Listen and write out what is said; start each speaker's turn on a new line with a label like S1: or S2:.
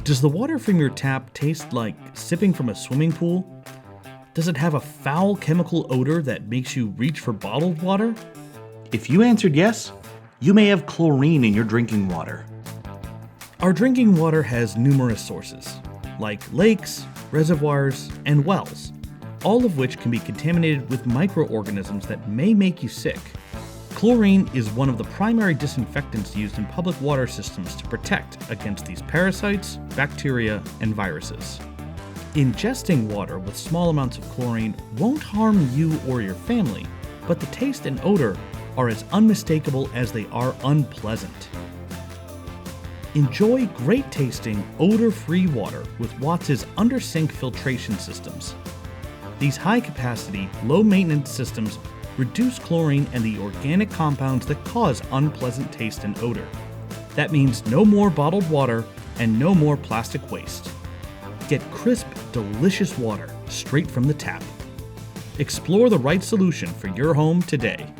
S1: Does the water from your tap taste like sipping from a swimming pool? Does it have a foul chemical odor that makes you reach for bottled water?
S2: If you answered yes, you may have chlorine in your drinking water.
S1: Our drinking water has numerous sources, like lakes, reservoirs, and wells, all of which can be contaminated with microorganisms that may make you sick. Chlorine is one of the primary disinfectants used in public water systems to protect against these parasites, bacteria, and viruses. Ingesting water with small amounts of chlorine won't harm you or your family, but the taste and odor are as unmistakable as they are unpleasant. Enjoy great tasting, odor-free water with Watts' under-sink filtration systems. These high-capacity, low-maintenance systems reduce chlorine and the organic compounds that cause unpleasant taste and odor. That means no more bottled water and no more plastic waste. Get crisp, delicious water straight from the tap. Explore the right solution for your home today.